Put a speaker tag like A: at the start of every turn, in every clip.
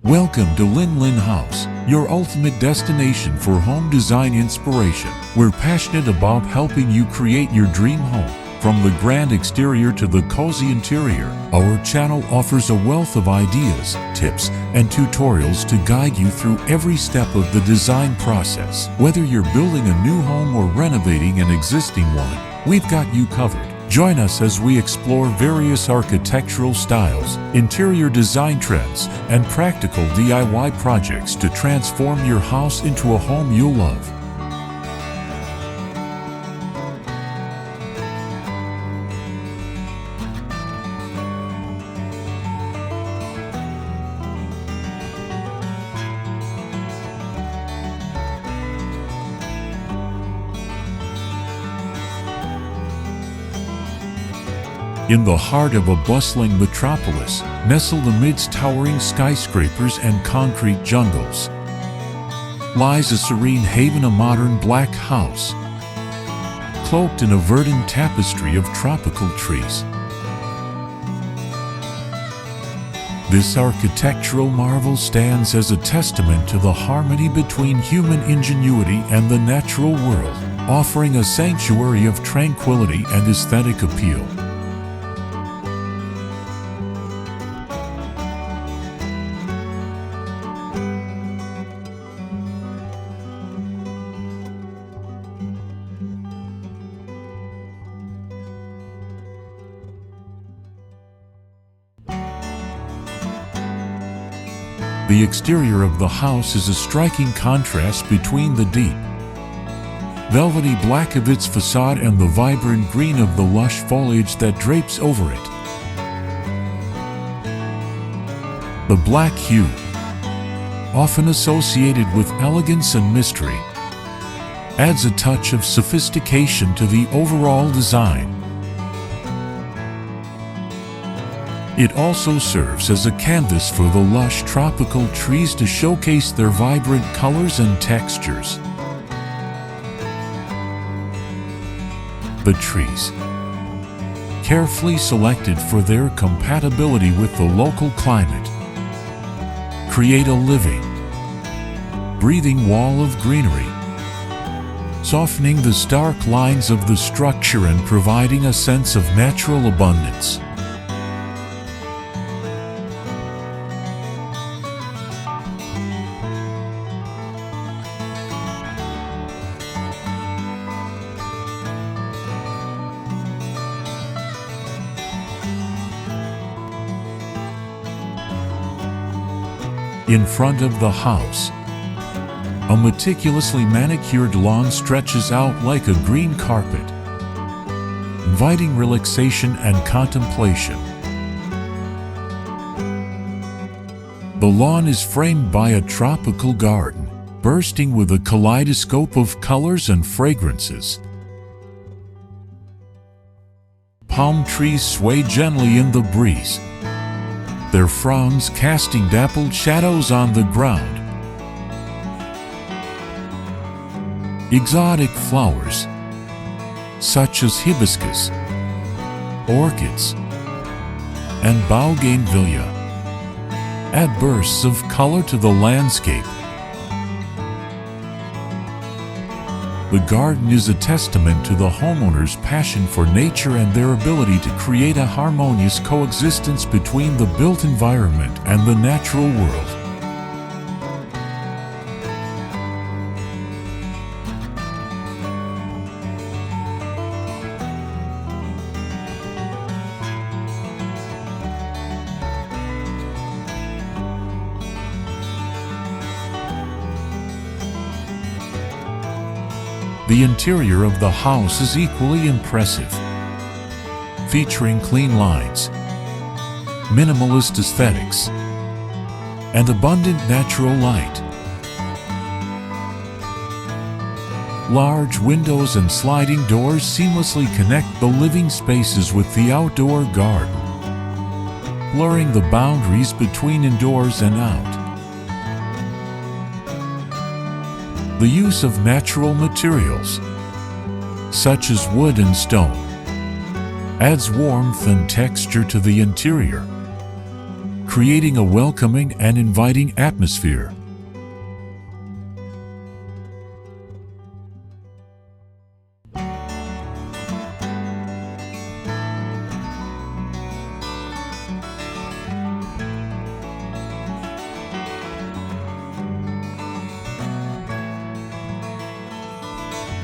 A: Welcome to Linh House, your ultimate destination for home design inspiration. We're passionate about helping you create your dream home. From the grand exterior to the cozy interior, our channel offers a wealth of ideas, tips, and tutorials to guide you through every step of the design process. Whether you're building a new home or renovating an existing one, we've got you covered. Join us as we explore various architectural styles, interior design trends, and practical DIY projects to transform your house into a home you'll love. In the heart of a bustling metropolis, nestled amidst towering skyscrapers and concrete jungles, lies a serene haven, a modern black house, cloaked in a verdant tapestry of tropical trees. This architectural marvel stands as a testament to the harmony between human ingenuity and the natural world, offering a sanctuary of tranquility and aesthetic appeal. The exterior of the house is a striking contrast between the deep, velvety black of its facade and the vibrant green of the lush foliage that drapes over it. The black hue, often associated with elegance and mystery, adds a touch of sophistication to the overall design. It also serves as a canvas for the lush tropical trees to showcase their vibrant colors and textures. The trees, carefully selected for their compatibility with the local climate, create a living, breathing wall of greenery, softening the stark lines of the structure and providing a sense of natural abundance. In front of the house, a meticulously manicured lawn stretches out like a green carpet, inviting relaxation and contemplation. The lawn is framed by a tropical garden, bursting with a kaleidoscope of colors and fragrances. Palm trees sway gently in the breeze, their fronds casting dappled shadows on the ground. Exotic flowers, such as hibiscus, orchids, and bougainvillea, add bursts of color to the landscape. The garden is a testament to the homeowner's passion for nature and their ability to create a harmonious coexistence between the built environment and the natural world. The interior of the house is equally impressive, featuring clean lines, minimalist aesthetics, and abundant natural light. Large windows and sliding doors seamlessly connect the living spaces with the outdoor garden, blurring the boundaries between indoors and out. The use of natural materials, such as wood and stone, adds warmth and texture to the interior, creating a welcoming and inviting atmosphere.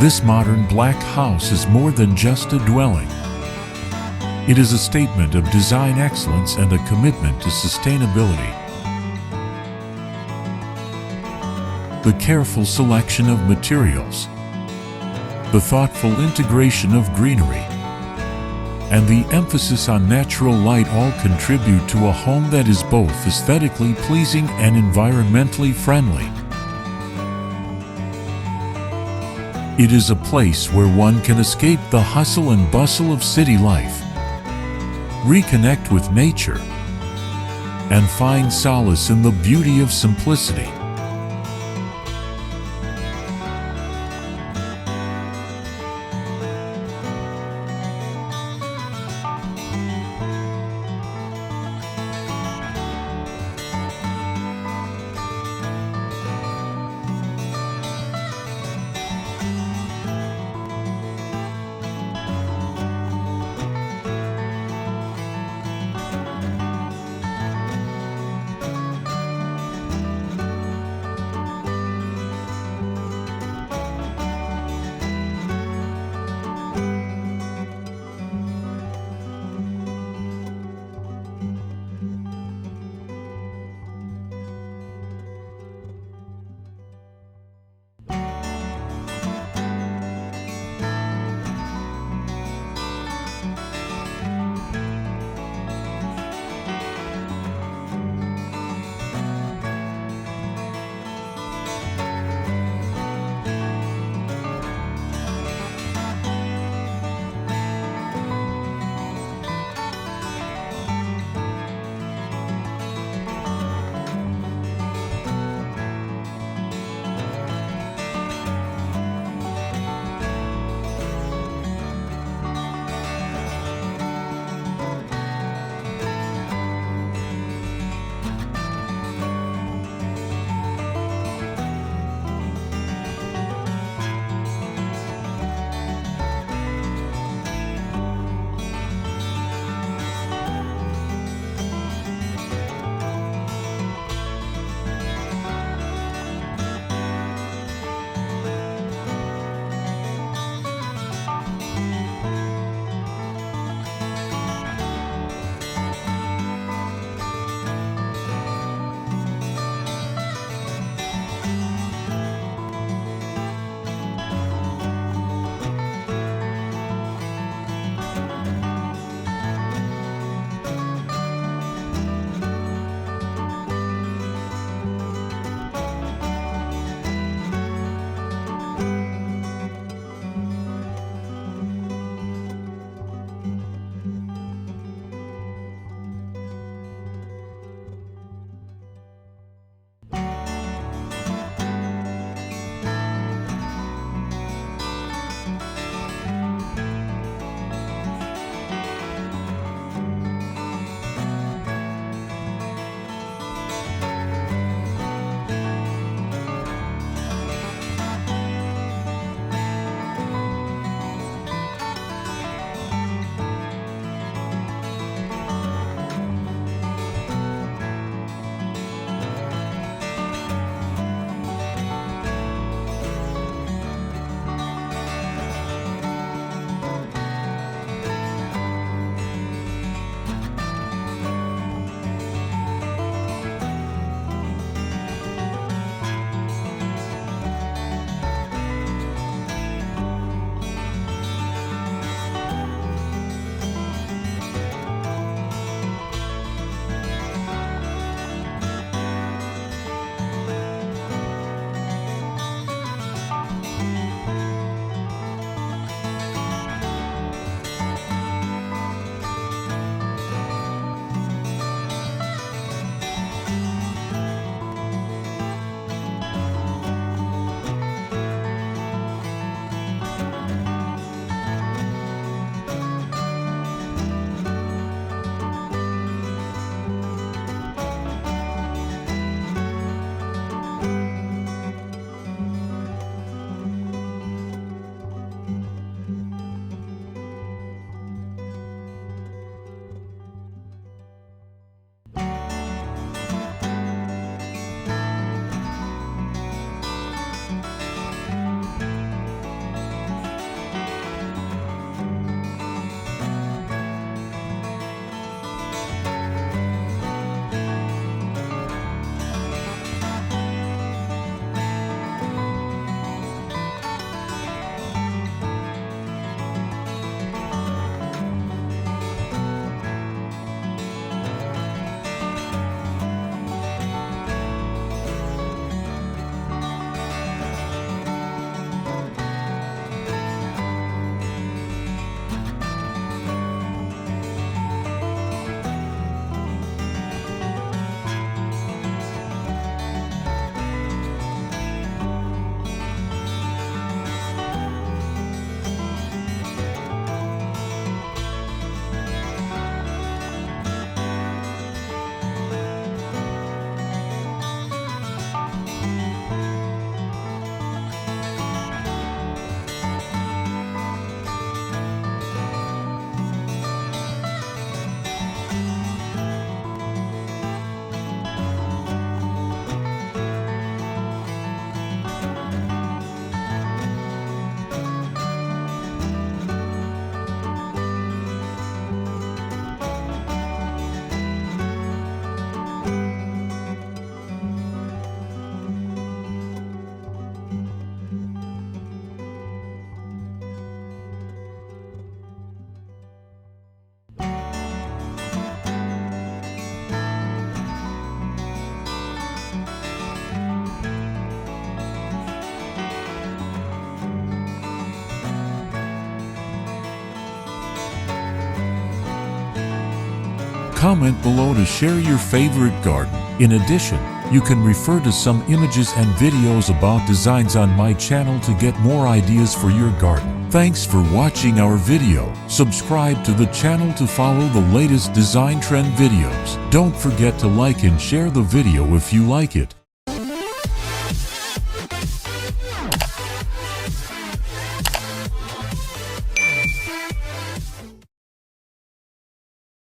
A: This modern black house is more than just a dwelling. It is a statement of design excellence and a commitment to sustainability. The careful selection of materials, the thoughtful integration of greenery, and the emphasis on natural light all contribute to a home that is both aesthetically pleasing and environmentally friendly. It is a place where one can escape the hustle and bustle of city life, reconnect with nature, and find solace in the beauty of simplicity. Comment below to share your favorite garden. In addition, you can refer to some images and videos about designs on my channel to get more ideas for your garden. Thanks for watching our video. Subscribe to the channel to follow the latest design trend videos. Don't forget to like and share the video if you like it.